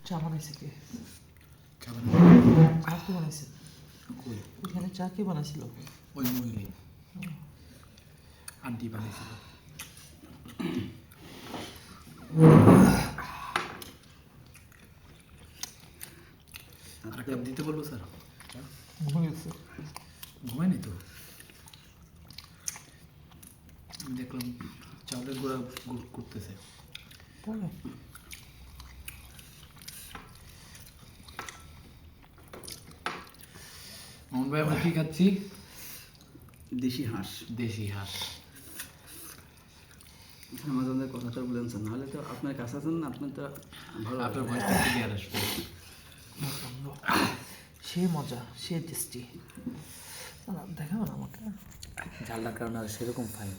চা বানাইছে কে? চা বানাই আর কে বানাইছে? কই এখানে চা কে বানাইছিল? ওই মহিলা আন্টি বানাইছিল। আর একটা দিতে বলবো স্যার? ঘুমিয়েছে। ঘুমায়নি তো, দেখলাম চাউলের গুঁড়া গুড় করতেছে। তাহলে মোহন ভাই আমরা কি খাচ্ছি? দেশি হাঁস। দেশি হাঁস। আমাদের কথাটা বলেন স্যার, নাহলে তো আপনার কাছে আছেন না, আপনি তো ভালো আপনার ভয়েসটা ক্লিয়ার আসবে। সে মজা, সে টেস্টি। দেখাও না আমাকে। ঝালটার কারণে সেরকম ফাইন।